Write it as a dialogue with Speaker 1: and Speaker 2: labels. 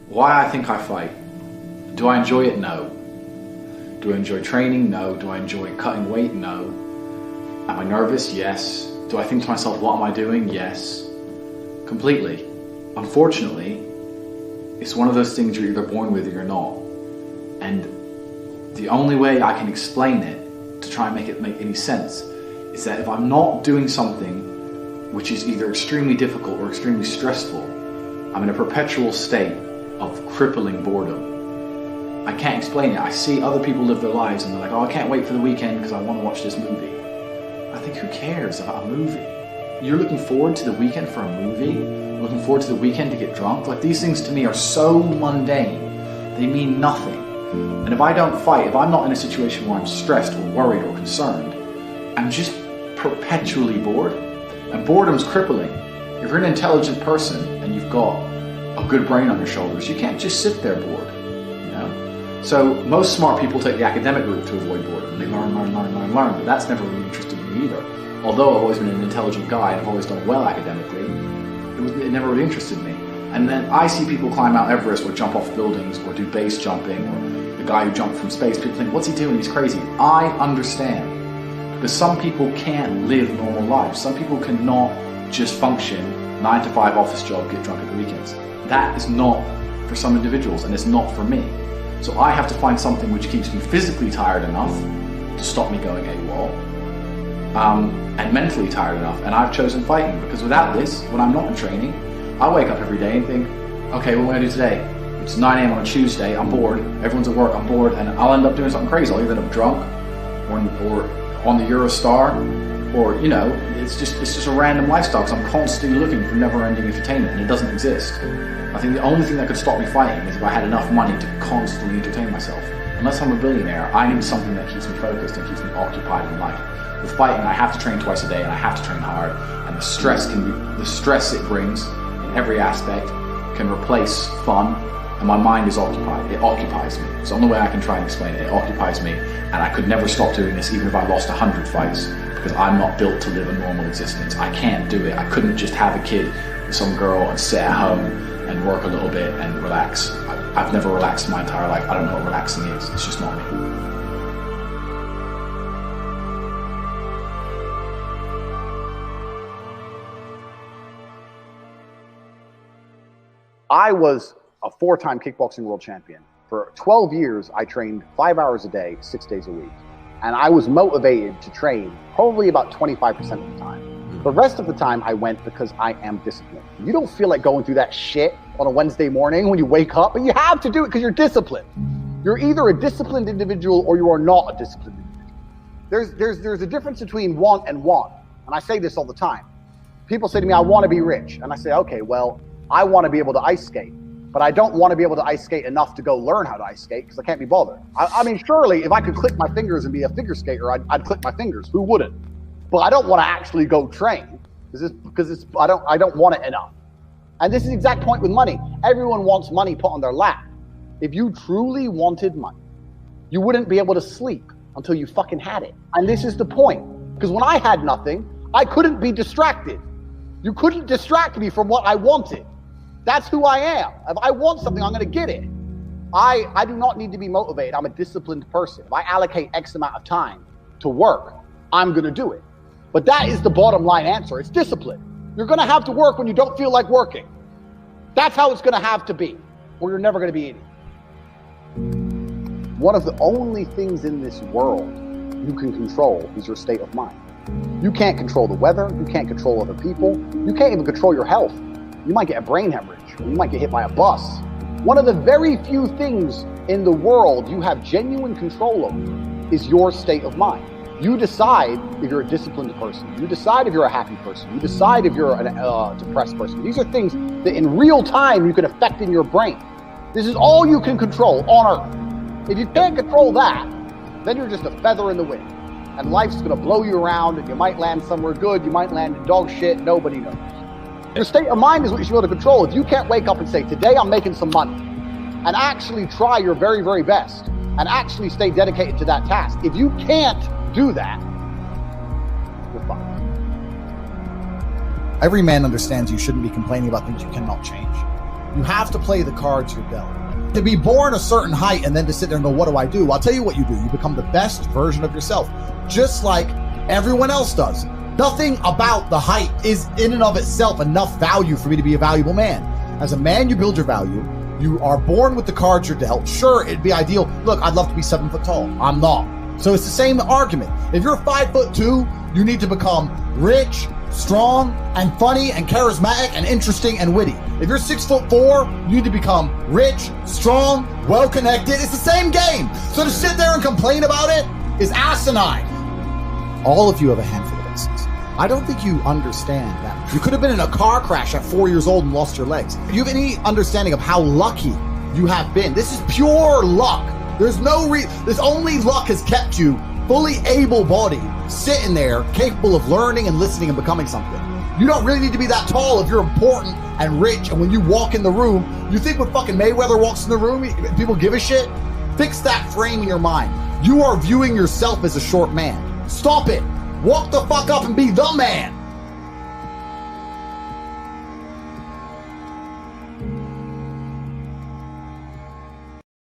Speaker 1: Why I think I fight. Do I enjoy it? No. Do I enjoy training? No. Do I enjoy cutting weight? No. Am I nervous? Yes. Do I think to myself, what am I doing? Yes. Completely. Unfortunately, it's one of those things you're either born with or you're not. And the only way I can explain it, to try and make it make any sense, is that if I'm not doing something which is either extremely difficult or extremely stressful, I'm in a perpetual state of crippling boredom. I can't explain it. I see other people live their lives and they're like, oh, I can't wait for the weekend because I want to watch this movie. I think, who cares about a movie? You're looking forward to the weekend for a movie? Looking forward to the weekend to get drunk? Like, these things to me are so mundane. They mean nothing. And if I don't fight, if I'm not in a situation where I'm stressed or worried or concerned, I'm just perpetually bored. And boredom's crippling. If you're an intelligent person and you've got a good brain on your shoulders, you can't just sit there bored, you know? So most smart people take the academic route to avoid boredom. They learn, but that's never really interested me either. Although I've always been an intelligent guy and I've always done well academically, it never really interested me. And then I see people climb Mount Everest or jump off buildings or do base jumping, or the guy who jumped from space. People think, what's he doing? He's crazy. I understand. Because some people can't live normal lives. Some people cannot just function 9 to 5 office job, get drunk at the weekends. That is not for some individuals, and it's not for me. So I have to find something which keeps me physically tired enough to stop me going AWOL, and mentally tired enough. And I've chosen fighting, because without this, when I'm not in training, I wake up every day and think, okay, what am I going to do today? It's 9 a.m. on a Tuesday, I'm bored, everyone's at work, I'm bored, and I'll end up doing something crazy. I'll either end up drunk or on the Eurostar, or, you know, it's just a random lifestyle, because I'm constantly looking for never-ending entertainment, and it doesn't exist. I think the only thing that could stop me fighting is if I had enough money to constantly entertain myself. Unless I'm a billionaire, I need something that keeps me focused and keeps me occupied in life. With fighting, I have to train twice a day, and I have to train hard, and the stress it brings in every aspect can replace fun, and my mind is occupied. It occupies me. It's the only way I can try and explain it. It occupies me, and I could never stop doing this even if I lost 100 fights, because I'm not built to live a normal existence. I can't do it. I couldn't just have a kid with some girl and sit at home and work a little bit and relax. I've never relaxed in my entire life. I don't know what relaxing is. It's just not me.
Speaker 2: I was a 4-time kickboxing world champion. For 12 years, I trained 5 hours a day, 6 days a week. And I was motivated to train probably about 25% of the time. The rest of the time I went because I am disciplined. You don't feel like going through that shit on a Wednesday morning when you wake up, but you have to do it because you're disciplined. You're either a disciplined individual or you are not a disciplined individual. There's a difference between want and want. And I say this all the time. People say to me, I want to be rich. And I say, okay, well, I want to be able to ice skate, but I don't want to be able to ice skate enough to go learn how to ice skate because I can't be bothered. I mean, surely if I could click my fingers and be a figure skater, I'd click my fingers. Who wouldn't? But I don't want to actually go train because I don't want it enough. And this is the exact point with money. Everyone wants money put on their lap. If you truly wanted money, you wouldn't be able to sleep until you fucking had it. And this is the point. Because when I had nothing, I couldn't be distracted. You couldn't distract me from what I wanted. That's who I am. If I want something, I'm going to get it. I do not need to be motivated. I'm a disciplined person. If I allocate X amount of time to work, I'm going to do it. But that is the bottom line answer. It's discipline. You're going to have to work when you don't feel like working. That's how it's going to have to be, or you're never going to be eating. One of the only things in this world you can control is your state of mind. You can't control the weather. You can't control other people. You can't even control your health. You might get a brain hemorrhage, or you might get hit by a bus. One of the very few things in the world you have genuine control over is your state of mind. You decide if you're a disciplined person. You decide if you're a happy person. You decide if you're a depressed person. These are things that in real time you can affect in your brain. This is all you can control on Earth. If you can't control that, then you're just a feather in the wind. And life's gonna blow you around, and you might land somewhere good, you might land in dog shit, nobody knows. Your state of mind is what you should be able to control. If you can't wake up and say, today I'm making some money, and actually try your very, very best, and actually stay dedicated to that task. If you can't do that, you're fucked.
Speaker 3: Every man understands you shouldn't be complaining about things you cannot change. You have to play the cards you're dealt. To be born a certain height and then to sit there and go, what do I do? I'll tell you what you do. You become the best version of yourself, just like everyone else does. Nothing about the height is in and of itself enough value for me to be a valuable man. As a man, you build your value. You are born with the cards you're dealt. Sure, it'd be ideal. Look, I'd love to be 7 foot tall. I'm not. So it's the same argument. If you're 5'2", you need to become rich, strong, and funny, and charismatic, and interesting, and witty. If you're 6'4", you need to become rich, strong, well-connected. It's the same game. So to sit there and complain about it is asinine. All of you have a handful of instances. I don't think you understand that. You could have been in a car crash at 4 years old and lost your legs. Do you have any understanding of how lucky you have been? This is pure luck. There's only luck has kept you fully able-bodied, sitting there, capable of learning and listening and becoming something. You don't really need to be that tall if you're important and rich, and when you walk in the room, you think when fucking Mayweather walks in the room, people give a shit? Fix that frame in your mind. You are viewing yourself as a short man. Stop it. Walk the fuck up and be the man.